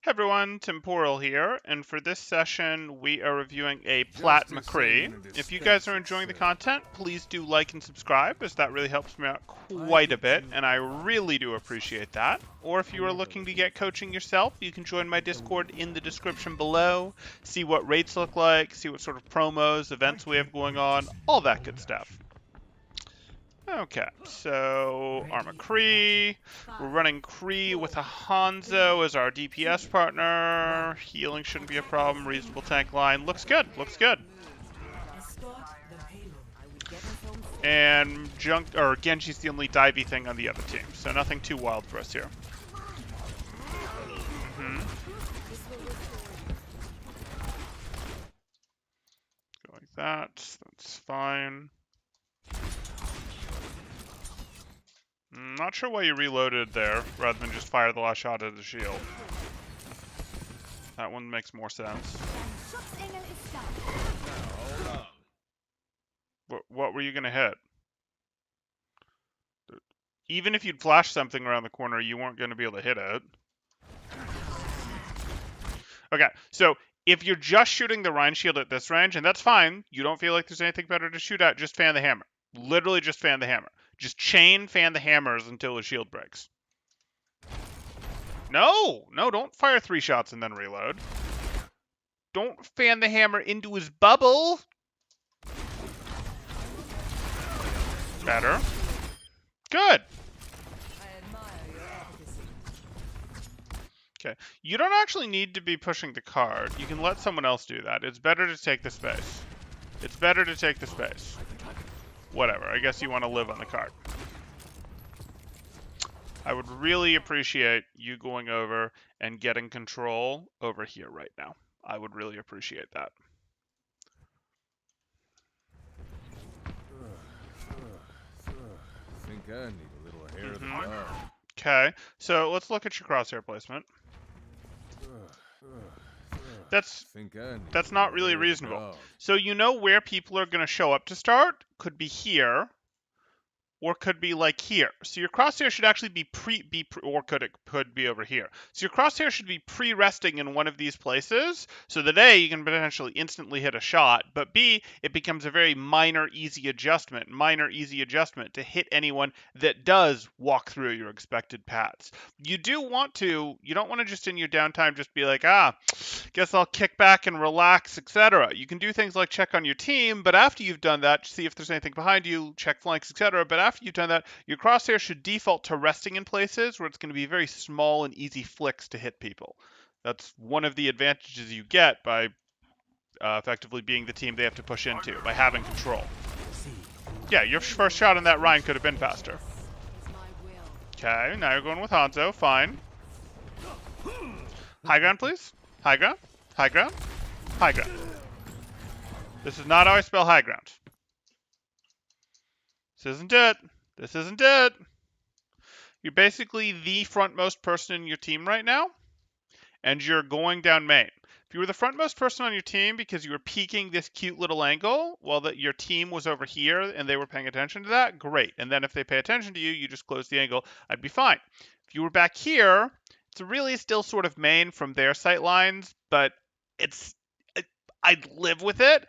Hey everyone, Temporal here, and for this session we are reviewing a Plat McCree. If you guys are enjoying the content, please do like and subscribe, as that really helps me out quite a bit, and I really do appreciate that. Or if you are looking to get coaching yourself, you can join my Discord in the description below, see what rates look like, see what sort of promos, events we have going on, all that good stuff. Okay, so our McCree. We're running Cree with a Hanzo as our DPS partner. Healing shouldn't be a problem. Reasonable tank line. Looks good, looks good. And Genji's the only divey thing on the other team, so nothing too wild for us here. Go like that, that's fine. Not sure why you reloaded there, rather than just fire the last shot at the shield. That one makes more sense. What were you gonna hit? Even if you'd flash something around the corner, you weren't gonna be able to hit it. Okay, so if you're just shooting the Rhine shield at this range, and that's fine, you don't feel like there's anything better to shoot at, just fan the hammer. Literally just fan the hammer. Just chain fan the hammers until his shield breaks. No, don't fire 3 shots and then reload. Don't fan the hammer into his bubble. Better. Good. Okay, you don't actually need to be pushing the card. You can let someone else do that. It's better to take the space. It's better to take the space. Whatever, I guess you want to live on the card. I would really appreciate you going over and getting control over here right now. I would really appreciate that. I think I need a little hair of the dog. Okay, so let's look at your crosshair placement. That's not really reasonable. So you know where people are going to show up to start? Could be here, or could be like here. So your crosshair should actually be or could be over here. So your crosshair should be pre-resting in one of these places, so that A, you can potentially instantly hit a shot, but B, it becomes a very minor, easy adjustment to hit anyone that does walk through your expected paths. You don't want to just in your downtime just be like, guess I'll kick back and relax, etc. You can do things like check on your team, but after you've done that, see if there's anything behind you, check flanks, etc. But after you've done that, your crosshair should default to resting in places where it's going to be very small and easy flicks to hit people. That's one of the advantages you get by effectively being the team they have to push into, by having control. Yeah, your first shot on that Rhine could have been faster. Okay, now you're going with Hanzo, fine. High ground, please. High ground, high ground, high ground. This is not how I spell high ground. This isn't it. This isn't it. You're basically the frontmost person in your team right now, and you're going down main. If you were the frontmost person on your team because you were peeking this cute little angle while your team was over here and they were paying attention to that, great. And then if they pay attention to you, you just close the angle, I'd be fine. If you were back here, it's really still sort of main from their sight lines, but I'd live with it.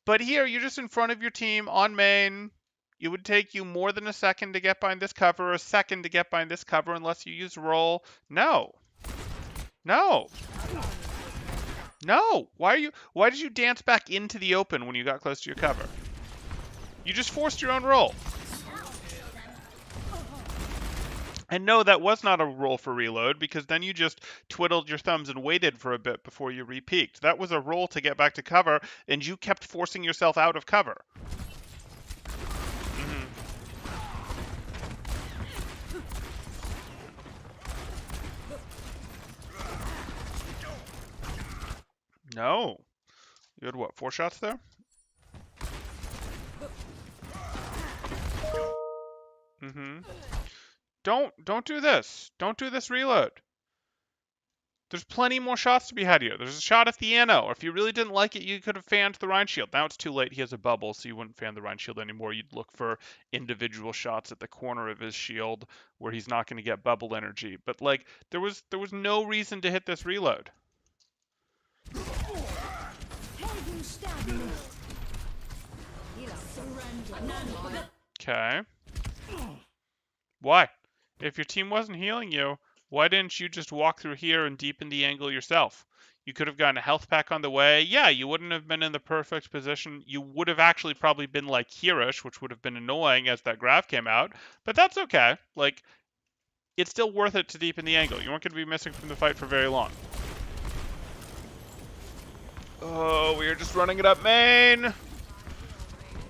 But here, you're just in front of your team on main. It would take you more than a second to get behind this cover, or a second to get behind this cover unless you use roll. No. Why did you dance back into the open when you got close to your cover? You just forced your own roll. And no, that was not a roll for reload, because then you just twiddled your thumbs and waited for a bit before you re-peeked. That was a roll to get back to cover, and you kept forcing yourself out of cover. No. You had what, 4 shots there? Don't do this. Don't do this reload. There's plenty more shots to be had here. There's a shot at the Anno. Or if you really didn't like it, you could have fanned the Rhine Shield. Now it's too late. He has a bubble, so you wouldn't fan the Rhine Shield anymore. You'd look for individual shots at the corner of his shield where he's not going to get bubble energy. But like, there was no reason to hit this reload. Okay. Why? If your team wasn't healing you, why didn't you just walk through here and deepen the angle yourself? You could have gotten a health pack on the way. Yeah, you wouldn't have been in the perfect position. You would have actually probably been like Kirish, which would have been annoying as that graph came out. But that's okay. Like, it's still worth it to deepen the angle. You weren't going to be missing from the fight for very long. Oh, we are just running it up main.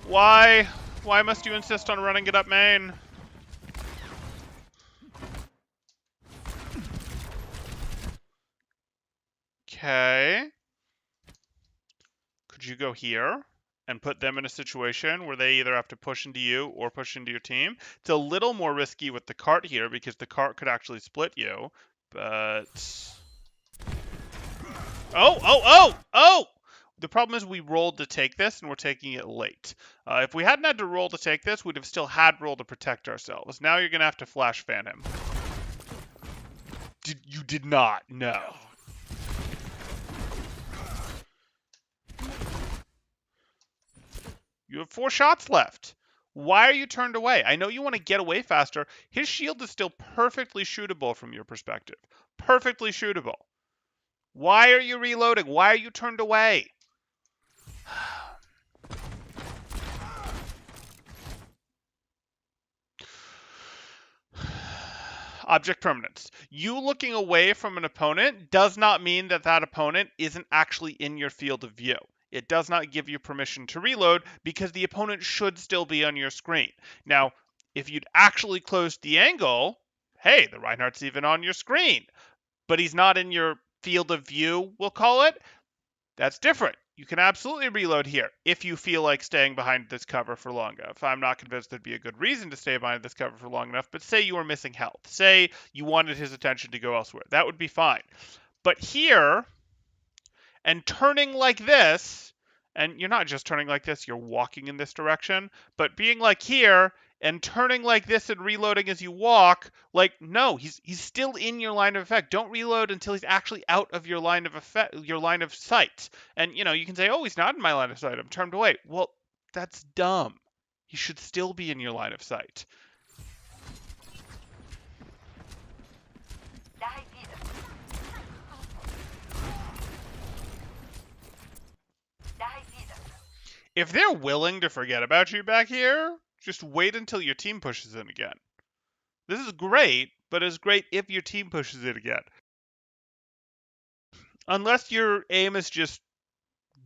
Why? Why must you insist on running it up main? Okay. Could you go here and put them in a situation where they either have to push into you or push into your team? It's a little more risky with the cart here because the cart could actually split you, but... Oh! The problem is we rolled to take this, and we're taking it late. If we hadn't had to roll to take this, we'd have still had roll to protect ourselves. Now you're going to have to flash fan him. You did not. No. You have 4 shots left. Why are you turned away? I know you want to get away faster. His shield is still perfectly shootable from your perspective. Perfectly shootable. Why are you reloading? Why are you turned away? Object permanence. You looking away from an opponent does not mean that that opponent isn't actually in your field of view. It does not give you permission to reload because the opponent should still be on your screen. Now, if you'd actually closed the angle, hey, the Reinhardt's even on your screen, but he's not in your field of view, we'll call it. That's different. You can absolutely reload here if you feel like staying behind this cover for long enough. I'm not convinced there'd be a good reason to stay behind this cover for long enough, but say you were missing health. Say you wanted his attention to go elsewhere. That would be fine. But here, and turning like this, and you're not just turning like this, you're walking in this direction, but being like here and turning like this and reloading as you walk, like, no, he's still in your line of effect. Don't reload until he's actually out of your line of effect, your line of sight. And, you know, you can say, oh, he's not in my line of sight. I'm turned away. Well, that's dumb. He should still be in your line of sight. If they're willing to forget about you back here, just wait until your team pushes in again. This is great, but it's great if your team pushes it again. Unless your aim is just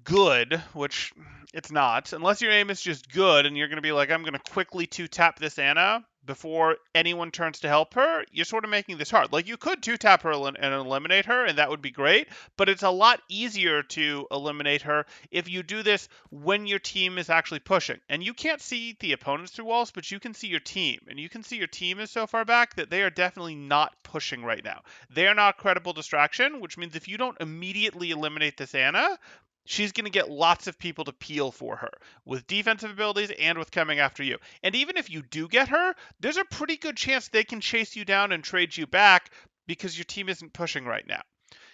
good, which it's not. Unless your aim is just good and you're going to be like, I'm going to quickly 2-tap this Anna before anyone turns to help her, you're sort of making this hard. Like, you could 2-tap her and eliminate her, and that would be great, but it's a lot easier to eliminate her if you do this when your team is actually pushing. And you can't see the opponents through walls, but you can see your team. And you can see your team is so far back that they are definitely not pushing right now. They are not credible distraction, which means if you don't immediately eliminate this Anna, she's going to get lots of people to peel for her with defensive abilities and with coming after you. And even if you do get her, there's a pretty good chance they can chase you down and trade you back because your team isn't pushing right now.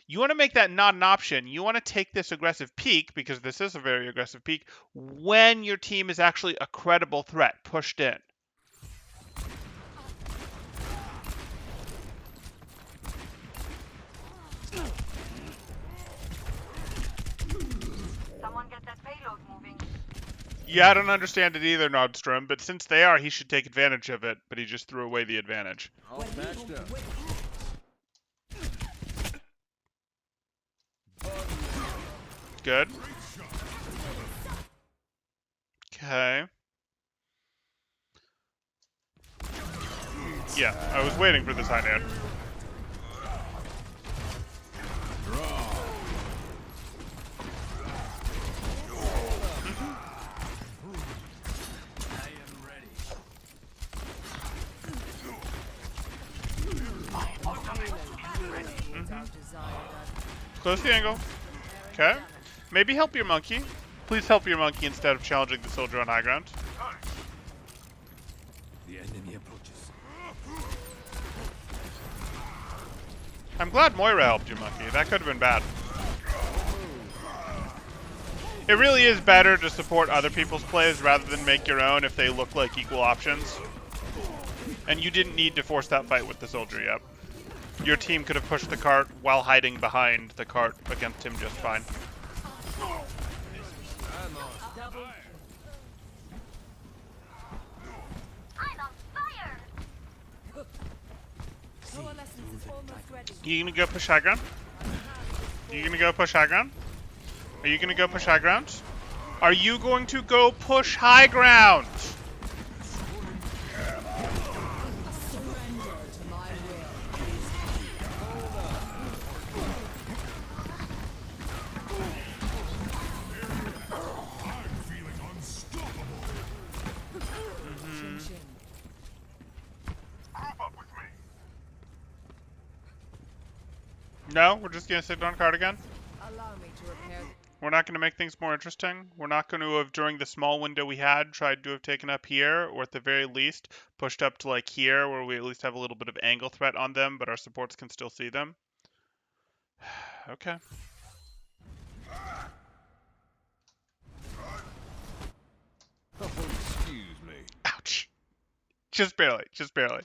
You want to make that not an option. You want to take this aggressive peek, because this is a very aggressive peek, when your team is actually a credible threat pushed in. Yeah, I don't understand it either, Nordstrom, but since they are, he should take advantage of it, but he just threw away the advantage. All matched up. Good. Okay. Yeah, I was waiting for this high note. Close the angle. Okay. Maybe help your monkey. Please help your monkey instead of challenging the soldier on high ground. The enemy approaches. I'm glad Moira helped your monkey. That could have been bad. It really is better to support other people's plays rather than make your own if they look like equal options. And you didn't need to force that fight with the soldier yet. Your team could have pushed the cart while hiding behind the cart against him just fine. You gonna go push high ground? You gonna go push high ground? Are you gonna go push high ground? Are you going to go push high ground? No, we're just gonna sit on card again. We're not gonna make things more interesting. We're not going to have, during the small window we had, tried to have taken up here, or at the very least, pushed up to like here, where we at least have a little bit of angle threat on them, but our supports can still see them. Okay. Oh, excuse me. Ouch. Just barely, just barely.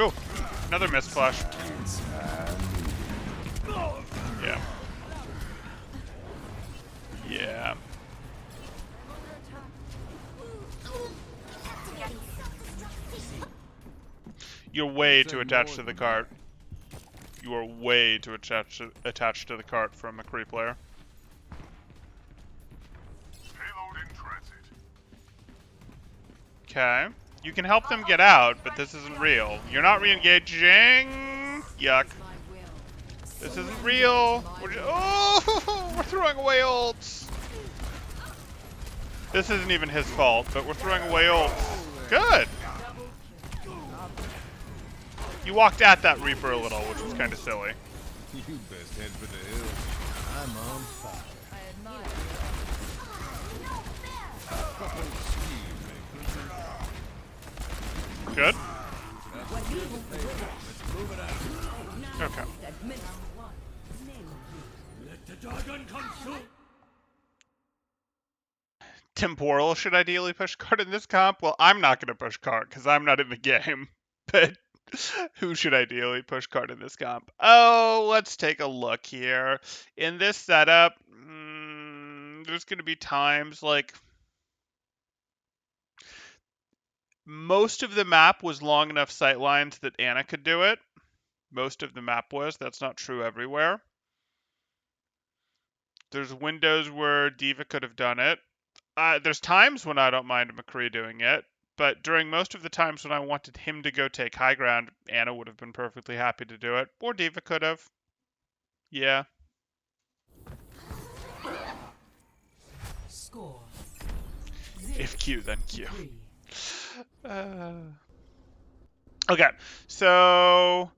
Oh, another missed flash. Yeah. Yeah. You're way too attached to the cart. You are way too attached to the cart for a McCree player. Payload in transit. Okay. You can help them get out, but this isn't real. You're not re-engaging. Yuck. This isn't real. We're throwing away ults. This isn't even his fault, but we're throwing away ults. Good. You walked at that Reaper a little, which was kind of silly. You best head for the hill. I'm on fire. Good. Okay. Temporal should ideally push cart in this comp. Well, I'm not going to push cart because I'm not in the game. But who should ideally push cart in this comp? Oh, let's take a look here. In this setup, there's going to be times like most of the map was long enough sightlines that Anna could do it. Most of the map was. That's not true everywhere. There's windows where D.Va could have done it. There's times when I don't mind McCree doing it, but during most of the times when I wanted him to go take high ground, Anna would have been perfectly happy to do it, or D.Va could have. Yeah. Score. If Q, then Q. Okay, so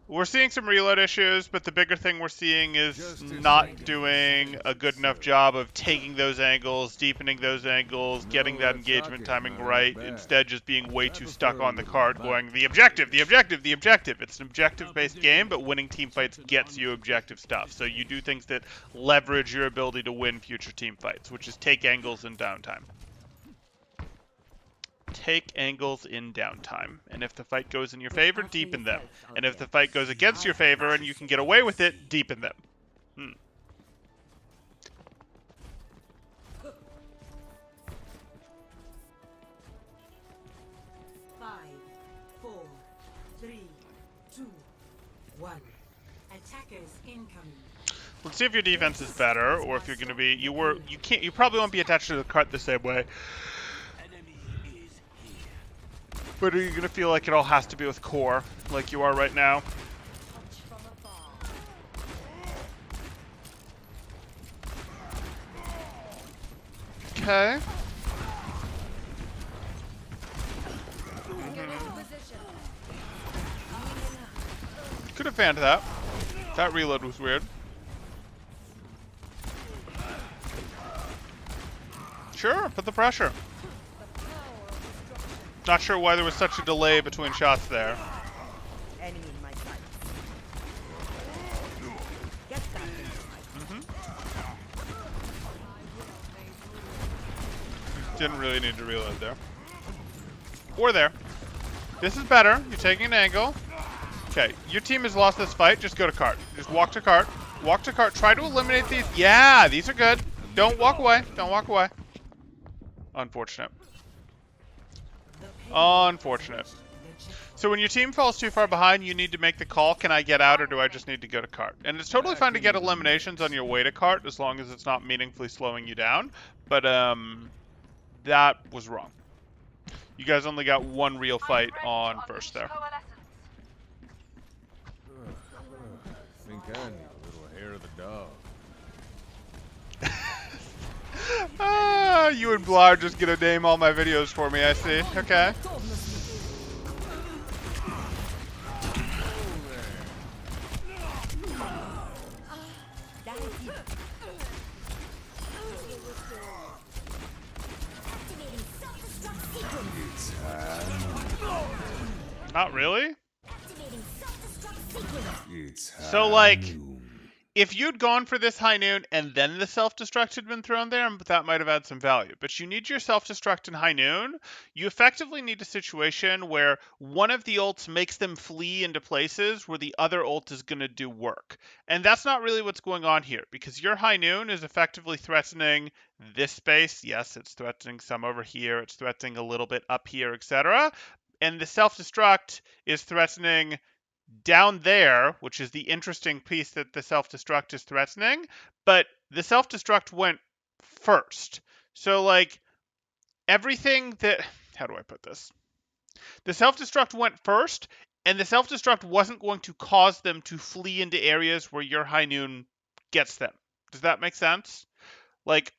we're seeing some reload issues, but the bigger thing we're seeing is not doing a good enough job of taking those angles, deepening those angles, getting that engagement timing right, instead just being way too stuck on the card going, the objective, the objective, the objective. It's an objective-based game, but winning team fights gets you objective stuff. So you do things that leverage your ability to win future team fights, which is take angles in downtime. Take angles in downtime, and if the fight goes in your favor, deepen them, and if the fight goes against your favor and you can get away with it, deepen them. 5, 4, 3, 2, 1. Attackers incoming. Let's see if your defense is better, or if you're going to be, you probably won't be attached to the cart the same way. But are you going to feel like it all has to be with core, like you are right now? Okay. Could have fanned that. That reload was weird. Sure, put the pressure. Not sure why there was such a delay between shots there. Enemy in my sight. Get that thing. Didn't really need to reload there. Or there. This is better. You're taking an angle. Okay, your team has lost this fight. Just go to cart. Just walk to cart. Walk to cart. Try to eliminate these. Yeah, these are good. Don't walk away. Don't walk away. Unfortunate. Unfortunate. So when your team falls too far behind, you need to make the call, can I get out or do I just need to go to cart? And it's totally fine to get eliminations on your way to cart as long as it's not meaningfully slowing you down. But that was wrong. You guys only got one real fight on first there. Think I need a little hair of the dog. You and Blar just gonna name all my videos for me, I see. Okay. Not really? So, like, if you'd gone for this high noon and then the self-destruct had been thrown there, that might have had some value. But you need your self-destruct in high noon. You effectively need a situation where one of the ults makes them flee into places where the other ult is going to do work. And that's not really what's going on here, because your high noon is effectively threatening this space. Yes, it's threatening some over here. It's threatening a little bit up here, etc. And the self-destruct is threatening down there, which is the interesting piece that the self-destruct is threatening, but the self-destruct went first. So, like, everything that... How do I put this? The self-destruct went first, and the self-destruct wasn't going to cause them to flee into areas where your high noon gets them. Does that make sense? Like,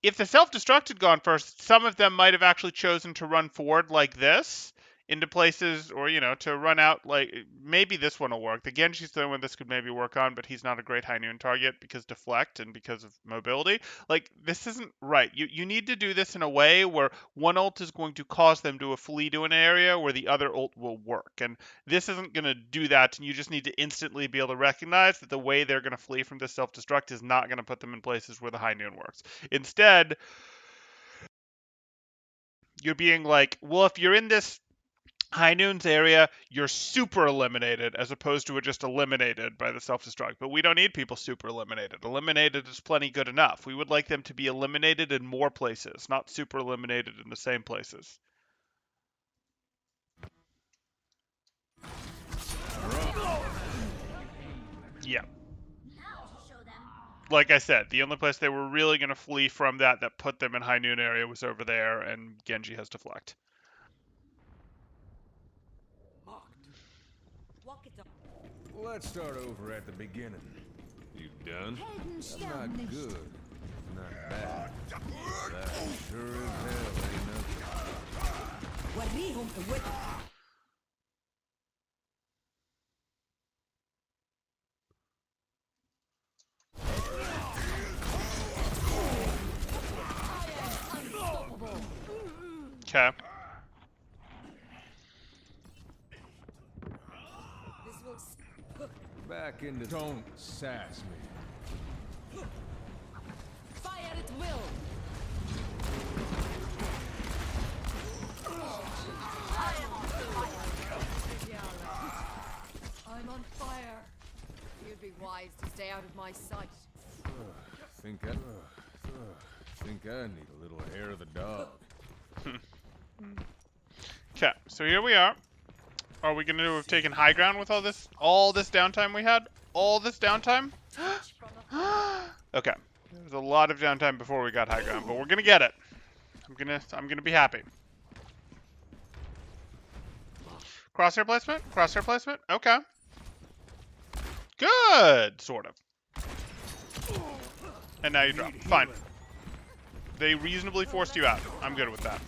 if the self-destruct had gone first, some of them might have actually chosen to run forward like this, into places, or, you know, to run out, like, maybe this one will work. The Genji's the one this could maybe work on, but he's not a great high noon target because deflect and because of mobility. Like, this isn't right. You need to do this in a way where one ult is going to cause them to flee to an area where the other ult will work. And this isn't going to do that, and you just need to instantly be able to recognize that the way they're going to flee from this self-destruct is not going to put them in places where the high noon works. Instead, you're being like, well, if you're in this high noon's area, you're super eliminated as opposed to just eliminated by the self-destruct. But we don't need people super eliminated. Eliminated is plenty good enough. We would like them to be eliminated in more places, not super eliminated in the same places. Yeah. Like I said, the only place they were really going to flee from that put them in high noon area was over there, and Genji has deflect. Let's start over at the beginning. You done? That's not good. Not bad. That sure as hell ain't nothing. Okay. Back into... Don't sass me. Fire at will. I'm on fire. You'd be wise to stay out of my sight. Think I need a little hair of the dog. Okay, so here we are. Are we going to have taken high ground with all this downtime we had? All this downtime? Okay. There was a lot of downtime before we got high ground, but we're going to get it. I'm going to be happy. Crosshair placement? Crosshair placement? Okay. Good, sort of. And now you drop. Fine. They reasonably forced you out. I'm good with that.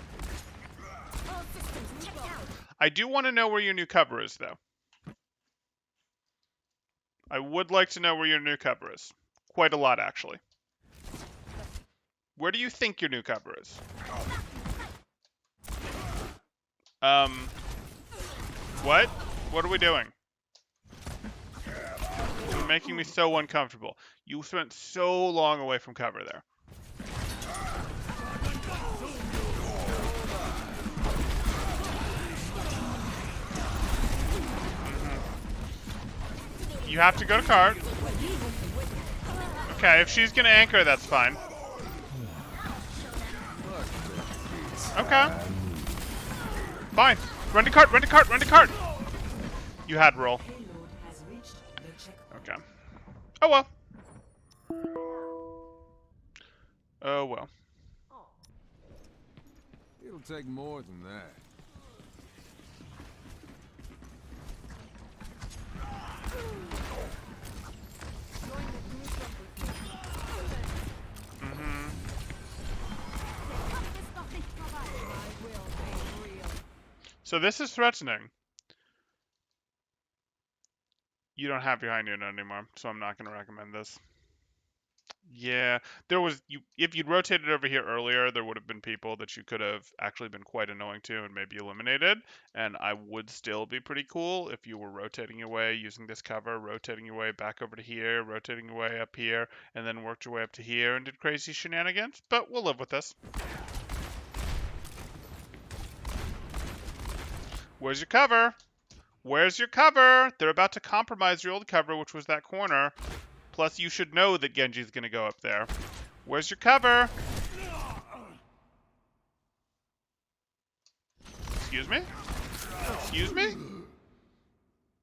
I do want to know where your new cover is, though. I would like to know where your new cover is. Quite a lot, actually. Where do you think your new cover is? What? What are we doing? You're making me so uncomfortable. You spent so long away from cover there. You have to go to cart. Okay, if she's gonna anchor, that's fine. Okay. Fine. Run to cart, run to cart, run to cart! You had roll. Okay. Oh well. Oh well. It'll take more than that. So this is threatening. You don't have your high noon anymore, so I'm not going to recommend this. Yeah, there was if you'd rotated over here earlier, there would have been people that you could have actually been quite annoying to and maybe eliminated, and I would still be pretty cool if you were rotating your way using this cover, rotating your way back over to here, rotating your way up here, and then worked your way up to here and did crazy shenanigans, but we'll live with this. Where's your cover? Where's your cover? They're about to compromise your old cover, which was that corner. Plus, you should know that Genji's going to go up there. Where's your cover? Excuse me? Excuse me?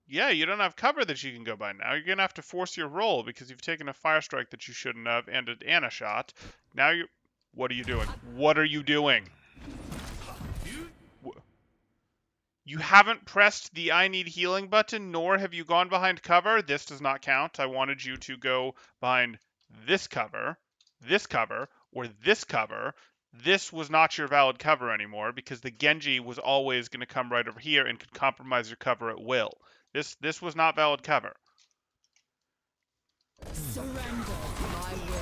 Yeah, you don't have cover that you can go by now. You're going to have to force your roll because you've taken a fire strike that you shouldn't have and an Ana shot. Now you... What are you doing? What are you doing? You haven't pressed the I need healing button, nor have you gone behind cover. This does not count. I wanted you to go behind this cover, or this cover. This was not your valid cover anymore because the Genji was always going to come right over here and could compromise your cover at will. This was not valid cover. Surrender to my will.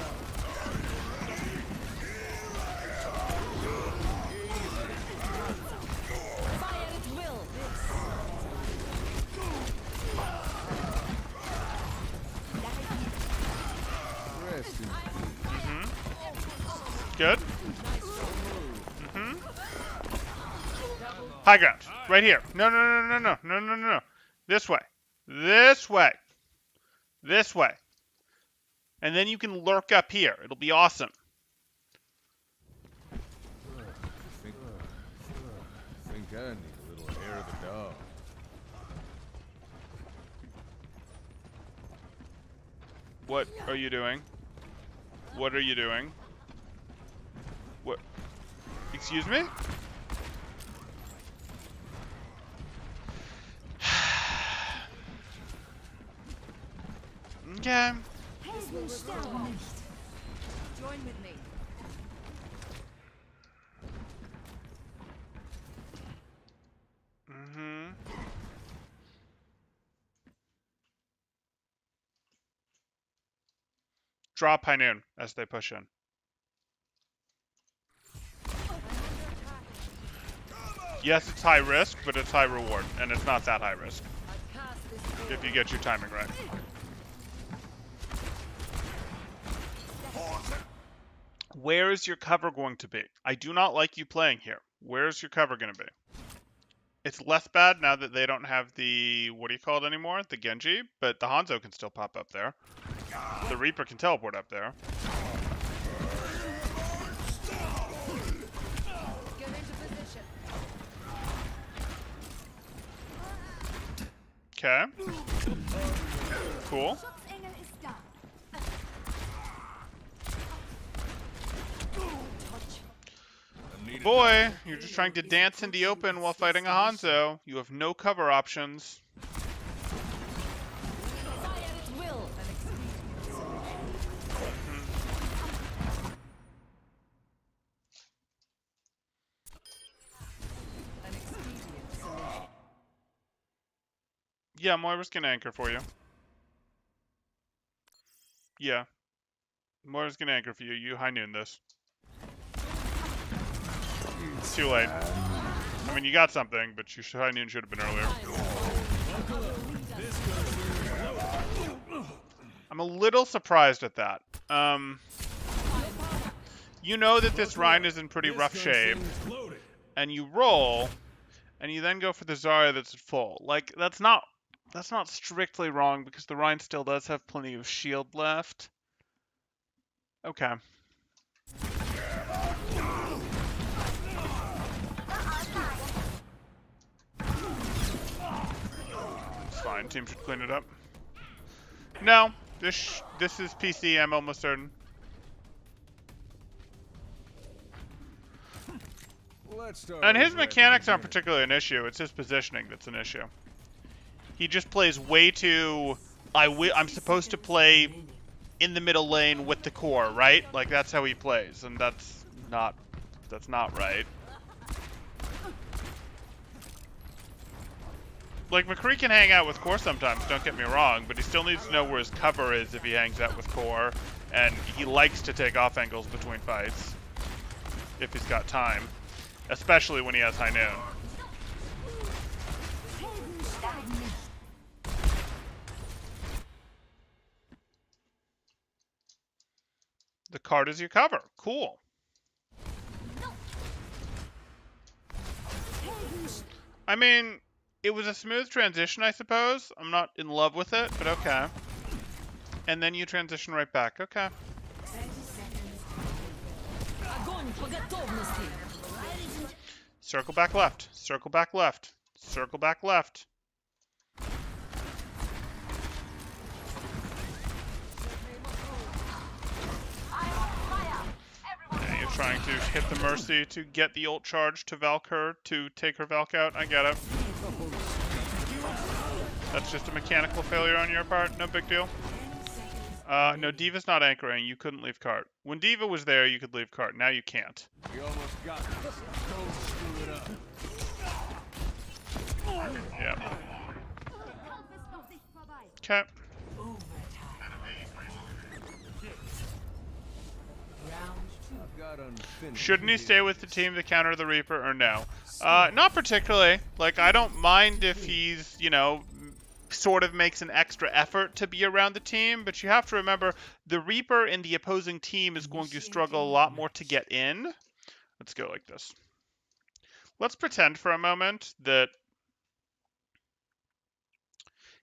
Good. High ground. Right here. No. This way. This way. This way. And then you can lurk up here. It'll be awesome. I think I need a little hair of the dog. What are you doing? What are you doing? What? Excuse me? Okay. Join with me. Drop high noon as they push in. Yes, it's high risk, but it's high reward, and it's not that high risk. If you get your timing right. Where is your cover going to be? I do not like you playing here. Where is your cover going to be? It's less bad now that they don't have the, what do you call it anymore? The Genji, but the Hanzo can still pop up there. The Reaper can teleport up there. Get into position. Okay. Cool. Boy, you're just trying to dance in the open while fighting a Hanzo. You have no cover options. Yeah, Moira's gonna anchor for you. Yeah. Moira's gonna anchor for you. You high noon this. It's too late. I mean, you got something, but you high noon should have been earlier. I'm a little surprised at that. You know that this Rhine is in pretty rough shape, and you roll, and you then go for the Zarya that's at full. Like, that's not strictly wrong, because the Rhine still does have plenty of shield left. Okay. It's fine. Team should clean it up. No, this is PC. I'm almost certain. And his mechanics aren't particularly an issue. It's his positioning that's an issue. He just plays way too... I'm supposed to play in the middle lane with the core, right? Like, that's how he plays, and that's not right. Like, McCree can hang out with core sometimes, don't get me wrong, but he still needs to know where his cover is if he hangs out with core, and he likes to take off angles between fights if he's got time, especially when he has high noon. The card is your cover. Cool. I mean, it was a smooth transition, I suppose. I'm not in love with it, but okay. And then you transition right back. Okay. Circle back left. Circle back left. Circle back left. Yeah, you're trying to hit the Mercy to get the ult charge to Valk her, to take her Valk out. I get it. That's just a mechanical failure on your part. No big deal. No, D.Va's not anchoring. You couldn't leave cart. When D.Va was there, you could leave cart. Now you can't. You almost got this. Don't screw it up. Yeah. Okay. Shouldn't he stay with the team to counter the Reaper, or no? Not particularly. Like, I don't mind if he's, you know, sort of makes an extra effort to be around the team, but you have to remember the Reaper in the opposing team is going to struggle a lot more to get in. Let's go like this. Let's pretend for a moment that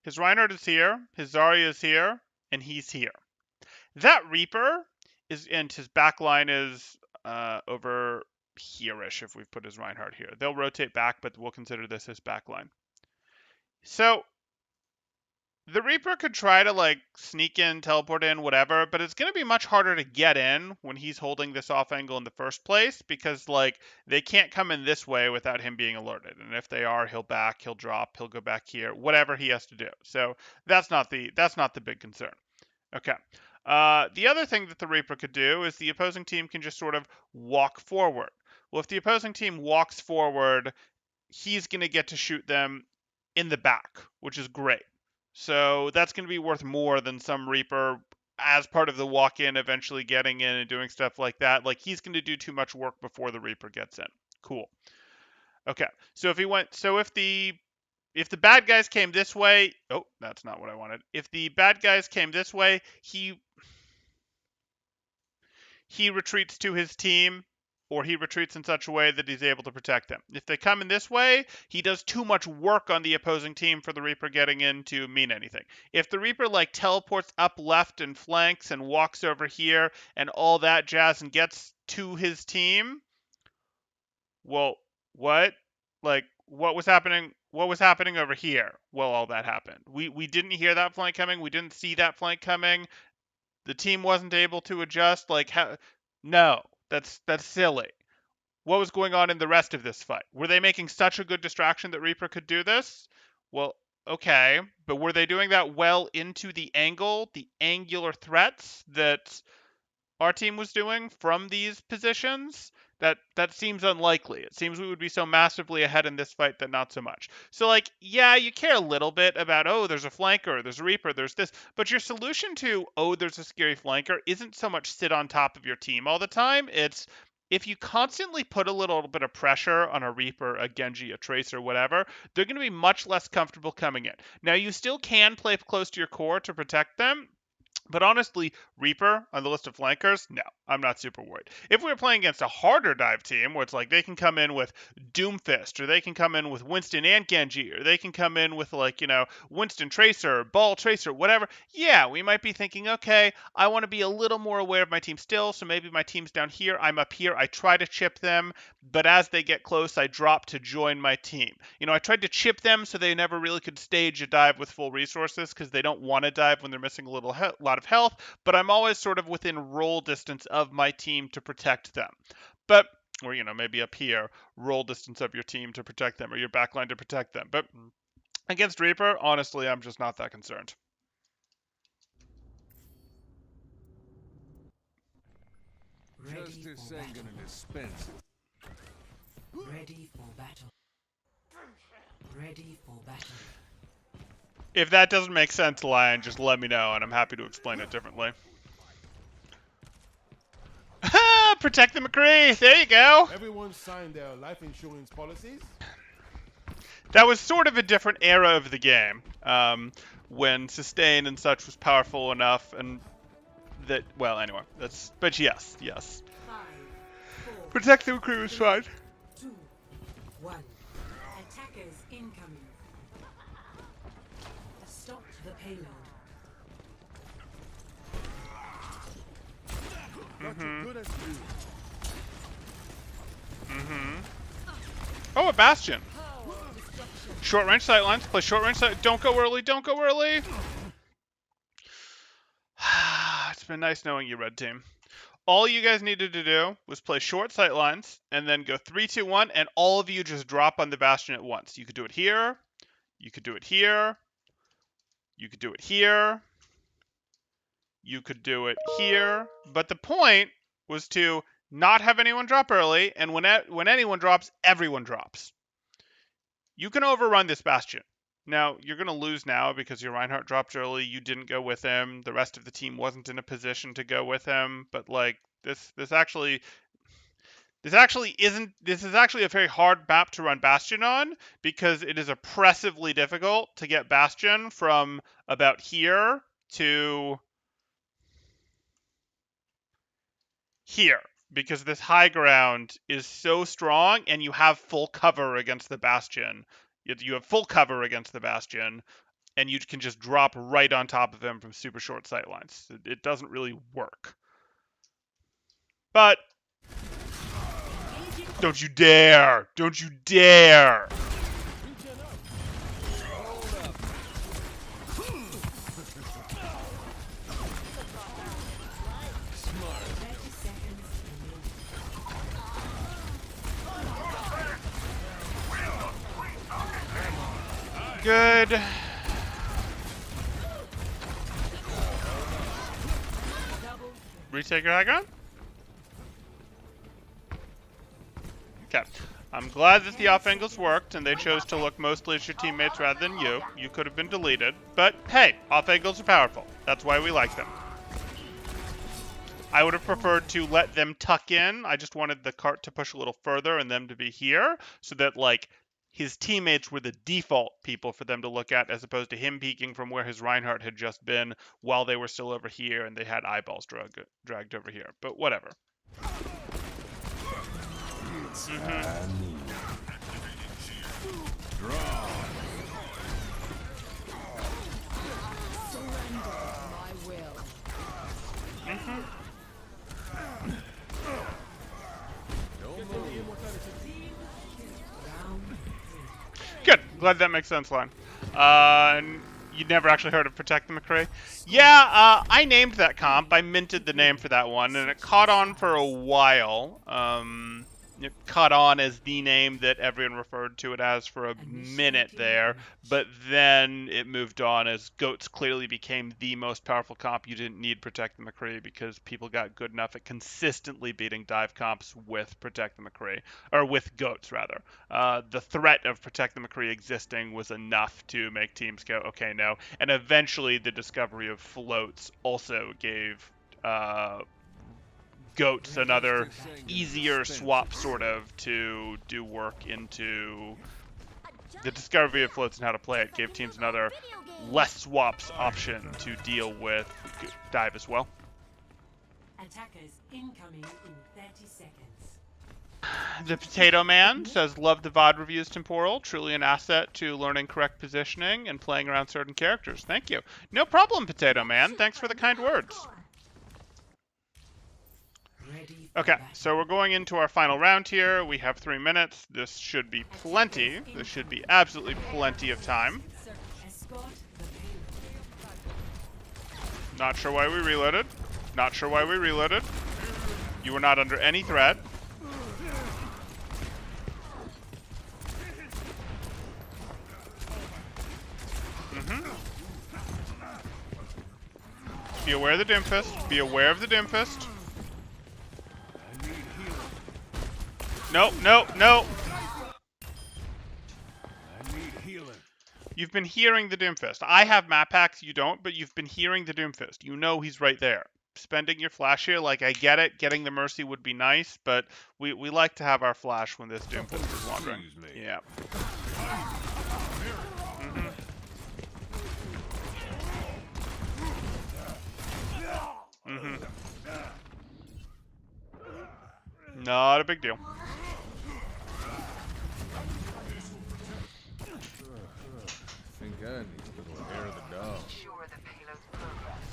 his Reinhardt is here, his Zarya is here, and he's here. That Reaper is, and his backline is over here-ish if we've put his Reinhardt here. They'll rotate back, but we'll consider this his backline. So the Reaper could try to, like, sneak in, teleport in, whatever, but it's going to be much harder to get in when he's holding this off angle in the first place, because, like, they can't come in this way without him being alerted. And if they are, he'll back, he'll drop, he'll go back here, whatever he has to do. So that's not the big concern. Okay. The other thing that the Reaper could do is the opposing team can just sort of walk forward. Well, if the opposing team walks forward, he's going to get to shoot them in the back, which is great. So that's going to be worth more than some Reaper as part of the walk-in eventually getting in and doing stuff like that. Like, he's going to do too much work before the Reaper gets in. Cool. Okay. So if the bad guys came this way, oh, that's not what I wanted. If the bad guys came this way, he retreats to his team, or he retreats in such a way that he's able to protect them. If they come in this way, he does too much work on the opposing team for the Reaper getting in to mean anything. If the Reaper, like, teleports up left and flanks and walks over here and all that jazz and gets to his team, well, what? Like, what was happening over here? Well, all that happened. We didn't hear that flank coming. We didn't see that flank coming. The team wasn't able to adjust. Like, how? No. That's silly. What was going on in the rest of this fight? Were they making such a good distraction that Reaper could do this? Well, okay. But were they doing that well into the angular threats that our team was doing from these positions? That seems unlikely. It seems we would be so massively ahead in this fight that not so much. So, like, yeah, you care a little bit about, oh, there's a flanker, there's a reaper, there's this, but your solution to, oh, there's a scary flanker isn't so much sit on top of your team all the time. It's if you constantly put a little bit of pressure on a reaper, a Genji, a tracer, whatever, they're going to be much less comfortable coming in. Now, you still can play close to your core to protect them, but honestly, Reaper on the list of flankers, no, I'm not super worried. If we were playing against a harder dive team, where it's like they can come in with Doomfist, or they can come in with Winston and Genji, or they can come in with, like, you know, Winston Tracer, Ball Tracer, whatever, yeah, we might be thinking, okay, I want to be a little more aware of my team still, so maybe my team's down here, I'm up here, I try to chip them, but as they get close, I drop to join my team. You know, I tried to chip them so they never really could stage a dive with full resources, because they don't want to dive when they're missing a lot of health, but I'm always sort of within roll distance of my team to protect them. But, or, you know, maybe up here, roll distance of your team to protect them, or your backline to protect them. But against Reaper, honestly, I'm just not that concerned. Justice ain't gonna dispense it. Ready for battle. Ready for battle. If that doesn't make sense, Lion, just let me know, and I'm happy to explain it differently. Protect the McCree! There you go! Everyone signed their life insurance policies? That was sort of a different era of the game, when sustain and such was powerful enough, and that, well, anyway, that's, but yes. 5, 4, Protect the McCree was fine. 2, 1. Attackers incoming. Stop the payload. Oh, a Bastion. Short range sightlines. Play short range sight. Don't go early. Don't go early. It's been nice knowing you, red team. All you guys needed to do was play short sightlines and then go 3, 2, 1, and all of you just drop on the Bastion at once. You could do it here. You could do it here. You could do it here. You could do it here. But the point was to not have anyone drop early, and when anyone drops, everyone drops. You can overrun this Bastion. Now, you're going to lose now because your Reinhardt dropped early, you didn't go with him, the rest of the team wasn't in a position to go with him, but like, this is actually a very hard map to run Bastion on, because it is oppressively difficult to get Bastion from about here to here, because this high ground is so strong, and you have full cover against the Bastion. You have full cover against the Bastion, and you can just drop right on top of him from super short sightlines. It doesn't really work. But don't you dare! Don't you dare! Good. Retake your high ground? Okay. I'm glad that the off angles worked and they chose to look mostly at your teammates rather than you. You could have been deleted. But hey, off angles are powerful. That's why we like them. I would have preferred to let them tuck in. I just wanted the cart to push a little further and them to be here, so that, like, his teammates were the default people for them to look at, as opposed to him peeking from where his Reinhardt had just been while they were still over here and they had eyeballs dragged over here. But whatever. Good. Glad that makes sense, Line. You never actually heard of Protect the McCree? Yeah, I named that comp. I minted the name for that one, and it caught on for a while. it caught on as the name that everyone referred to it as for a minute there, but then it moved on as Goats clearly became the most powerful comp. You didn't need Protect the McCree because people got good enough at consistently beating dive comps with Protect the McCree, or with Goats rather. The threat of Protect the McCree existing was enough to make teams go, okay, no. And eventually the discovery of floats also gave Goats another easier swap sort of to do work into the discovery of floats and how to play it gave teams another less swaps option to deal with dive as well. Attackers incoming in 30 seconds. The Potato Man says, love the VOD reviews, Temporal. Truly an asset to learning correct positioning and playing around certain characters. Thank you. No problem, Potato Man. Thanks for the kind words. Okay, so we're going into our final round here. We have 3 minutes. This should be plenty. This should be absolutely plenty of time. Not sure why we reloaded. Not sure why we reloaded. You were not under any threat. Be aware of the Doomfist. Be aware of the Doomfist. No, no, no. I need healing. You've been hearing the Doomfist. I have map packs, you don't, but you've been hearing the Doomfist. You know he's right there. Spending your flash here, like, I get it. Getting the Mercy would be nice, but we like to have our flash when this Doomfist is wandering. Yeah. Not a big deal. I think I need a little hair of the dog. Ensure the payload's progress.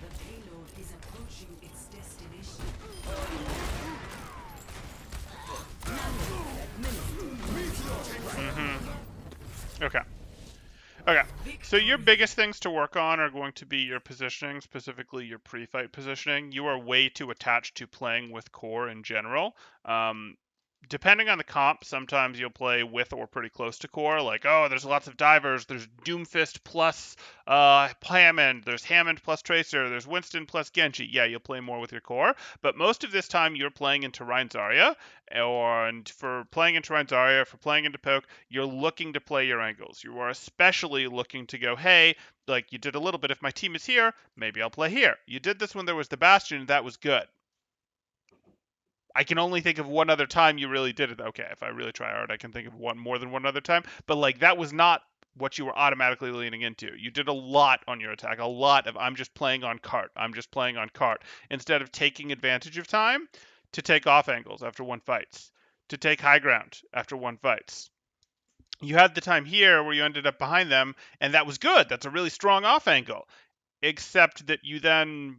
The payload is approaching its destination. Okay. Okay. So your biggest things to work on are going to be your positioning, specifically your pre-fight positioning. You are way too attached to playing with core in general. Depending on the comp, sometimes you'll play with or pretty close to core. Like, oh, there's lots of divers. There's Doomfist plus Hammond. There's Hammond plus Tracer. There's Winston plus Genji. Yeah, you'll play more with your core. But most of this time, you're playing into Rein Zarya. And for playing into Rein Zarya, for playing into Poke, you're looking to play your angles. You are especially looking to go, hey, like you did a little bit. If my team is here, maybe I'll play here. You did this when there was the Bastion. That was good. I can only think of one other time you really did it. Okay, if I really try hard, I can think of more than one other time. But like that was not what you were automatically leaning into. You did a lot on your attack, a lot of I'm just playing on cart. I'm just playing on cart instead of taking advantage of time to take off angles after one fights, to take high ground after one fights. You had the time here where you ended up behind them, and that was good. That's a really strong off angle, except that you then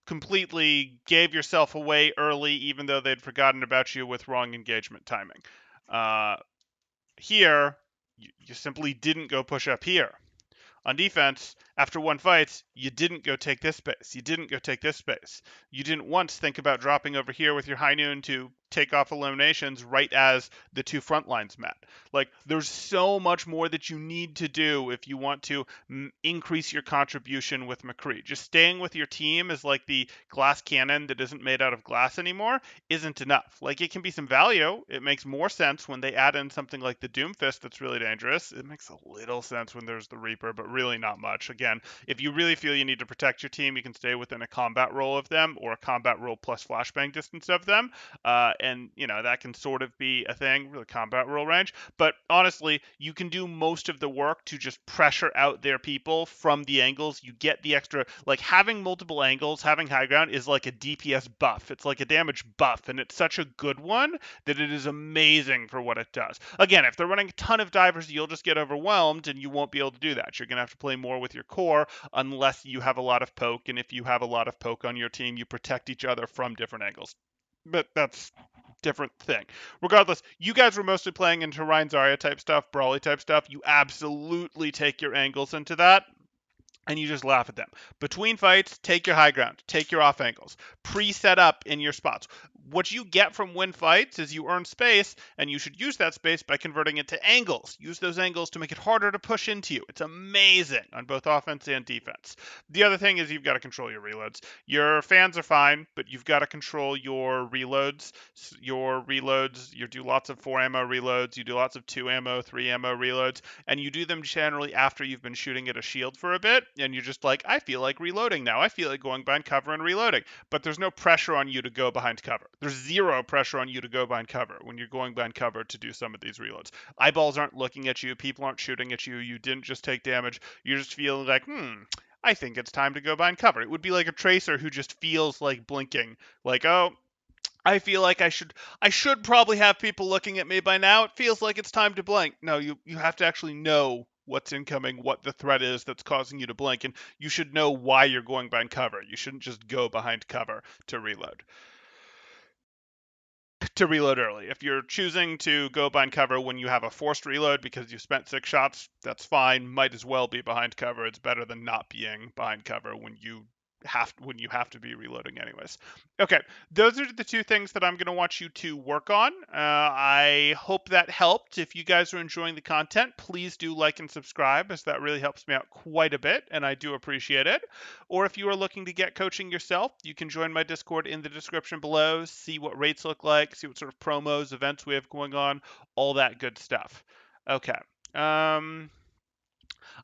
completely gave yourself away early, even though they'd forgotten about you with wrong engagement timing. Here, you simply didn't go push up here. On defense, after one fight, you didn't go take this space. You didn't go take this space. You didn't once think about dropping over here with your high noon to take off eliminations right as the two front lines met. Like, there's so much more that you need to do if you want to increase your contribution with McCree. Just staying with your team as like the glass cannon that isn't made out of glass anymore isn't enough. Like, it can be some value. It makes more sense when they add in something like the Doomfist that's really dangerous. It makes a little sense when there's the Reaper, but really not much. Again, if you really feel you need to protect your team, you can stay within a combat role of them or a combat role plus flashbang distance of them. And, you know, that can sort of be a thing, really combat role range. But honestly, you can do most of the work to just pressure out their people from the angles. You get the extra, like having multiple angles, having high ground is like a DPS buff. It's like a damage buff, and it's such a good one that it is amazing for what it does. Again, if they're running a ton of divers, you'll just get overwhelmed and you won't be able to do that. You're going to have to play more with your core unless you have a lot of poke, and if you have a lot of poke on your team, you protect each other from different angles. But that's different thing. Regardless, you guys were mostly playing into Rein Zarya type stuff, Brawly type stuff. You absolutely take your angles into that. and you just laugh at them. Between fights, take your high ground, take your off angles, pre-set up in your spots. What you get from win fights is you earn space, and you should use that space by converting it to angles. Use those angles to make it harder to push into you. It's amazing on both offense and defense. The other thing is you've got to control your reloads. Your fans are fine, but you've got to control your reloads. You do lots of 4 ammo reloads, you do lots of 2 ammo, 3 ammo reloads, and you do them generally after you've been shooting at a shield for a bit, and you're just like, I feel like reloading now. I feel like going behind cover and reloading. But there's no pressure on you to go behind cover. There's zero pressure on you to go behind cover when you're going behind cover to do some of these reloads. Eyeballs aren't looking at you. People aren't shooting at you. You didn't just take damage. You're just feeling like, I think it's time to go behind cover. It would be like a tracer who just feels like blinking, like, oh, I feel like I should probably have people looking at me by now. It feels like it's time to blink. No, you have to actually know what's incoming, what the threat is that's causing you to blink, and you should know why you're going behind cover. You shouldn't just go behind cover to reload. To reload early. If you're choosing to go behind cover when you have a forced reload because you spent 6 shots, that's fine. Might as well be behind cover. It's better than not being behind cover when you have to be reloading anyways. Okay, those are the 2 things that I'm going to want you to work on. I hope that helped. If you guys are enjoying the content, please do like and subscribe, as that really helps me out quite a bit, and I do appreciate it. Or if you are looking to get coaching yourself, you can join my Discord in the description below, see what rates look like, see what sort of promos, events we have going on, all that good stuff. Okay.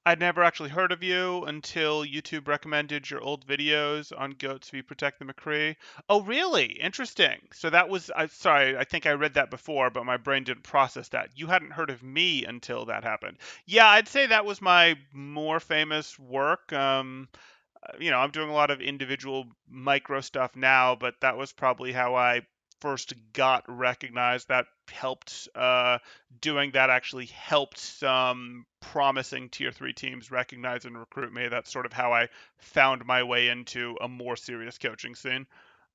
I'd never actually heard of you until YouTube recommended your old videos on goats v protect the McCree. Oh, really? Interesting. So that was, sorry, I think I read that before, but my brain didn't process that. You hadn't heard of me until that happened. Yeah, I'd say that was my more famous work. I'm doing a lot of individual micro stuff now, but that was probably how I first got recognized. That helped. Doing that actually helped some promising tier 3 teams recognize and recruit me. That's sort of how I found my way into a more serious coaching scene.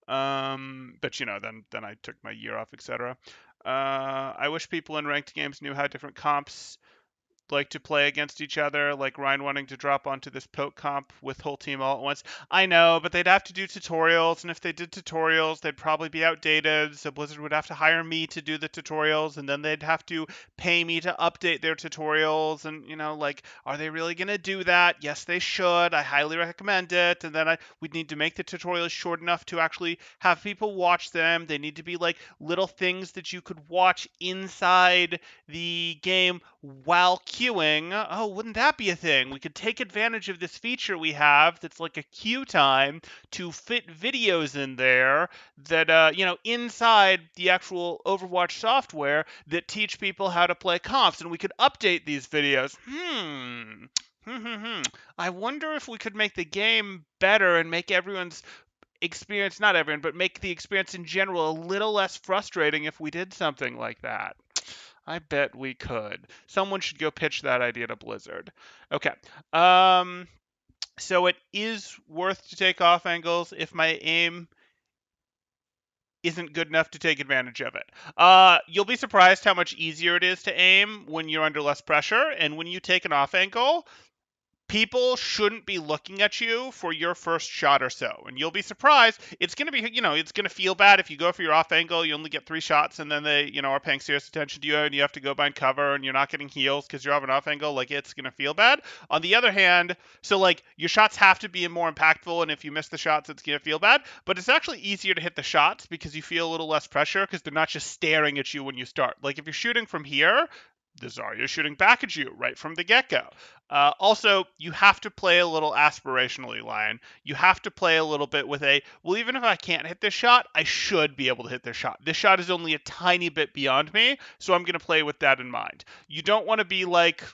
But then I took my year off, etc. I wish people in ranked games knew how different comps like to play against each other, like Ryan wanting to drop onto this poke comp with whole team all at once. I know, but they'd have to do tutorials, and if they did tutorials, they'd probably be outdated, so Blizzard would have to hire me to do the tutorials, and then they'd have to pay me to update their tutorials, and, are they really going to do that? Yes, they should. I highly recommend it, and then we'd need to make the tutorials short enough to actually have people watch them. They need to be, like, little things that you could watch inside the game while queuing. Oh, wouldn't that be a thing? We could take advantage of this feature we have that's like a queue time to fit videos in there that, inside the actual Overwatch software that teach people how to play comps, and we could update these videos. I wonder if we could make the game better and make everyone's experience, not everyone, but make the experience in general a little less frustrating if we did something like that. I bet we could. Someone should go pitch that idea to Blizzard. Okay. So it is worth to take off angles if my aim isn't good enough to take advantage of it. You'll be surprised how much easier it is to aim when you're under less pressure, and when you take an off angle, people shouldn't be looking at you for your first shot or so. And you'll be surprised. It's going to be, it's going to feel bad if you go for your off angle, you only get 3 shots, and then they, are paying serious attention to you, and you have to go behind cover, and you're not getting heals because you're off an off angle. Like, it's going to feel bad. On the other hand, so, like, your shots have to be more impactful, and if you miss the shots, it's going to feel bad. But it's actually easier to hit the shots because you feel a little less pressure because they're not just staring at you when you start. Like, if you're shooting from here, the Zarya's shooting back at you right from the get-go. Also, you have to play a little aspirationally, Lion. You have to play a little bit with even if I can't hit this shot, I should be able to hit this shot. This shot is only a tiny bit beyond me, so I'm going to play with that in mind. You don't want to be like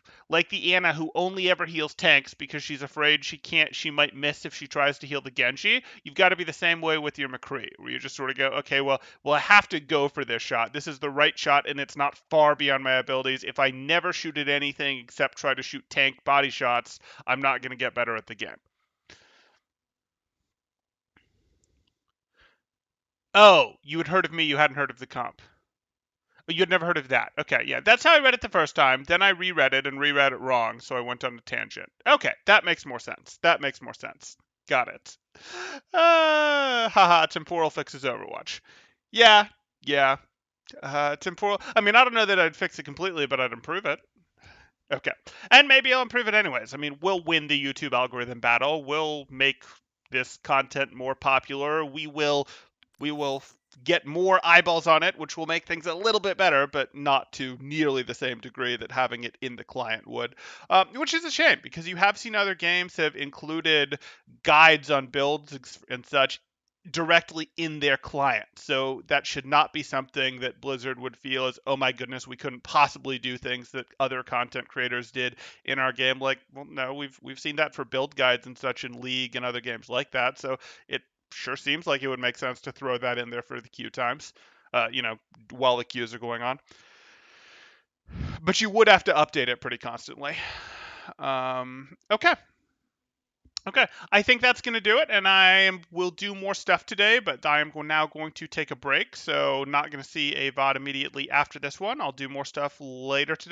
the Ana who only ever heals tanks because she's afraid she might miss if she tries to heal the Genji. You've got to be the same way with your McCree, where you just sort of go, okay, well, I have to go for this shot. This is the right shot, and it's not far beyond my abilities. If I never shoot at anything except try to shoot tank body shots, I'm not going to get better at the game. Oh, you had heard of me, you hadn't heard of the comp. You'd never heard of that. Okay, yeah. That's how I read it the first time. Then I reread it and reread it wrong, so I went on a tangent. Okay, that makes more sense. That makes more sense. Got it. Haha, temporal fixes Overwatch. Yeah, yeah. Temporal. I mean, I don't know that I'd fix it completely, but I'd improve it. Okay. And maybe I'll improve it anyways. I mean, we'll win the YouTube algorithm battle. We'll make this content more popular. We will get more eyeballs on it, which will make things a little bit better, but not to nearly the same degree that having it in the client would. Which is a shame, because you have seen other games have included guides on builds and such directly in their client. So that should not be something that Blizzard would feel as, oh my goodness, we couldn't possibly do things that other content creators did in our game. Like, well, no, we've seen that for build guides and such in League and other games like that. So it sure seems like it would make sense to throw that in there for the queue times, while the queues are going on. But you would have to update it pretty constantly. Okay. Okay, I think that's going to do it, and will do more stuff today, but I am now going to take a break, so not going to see a VOD immediately after this one. I'll do more stuff later today.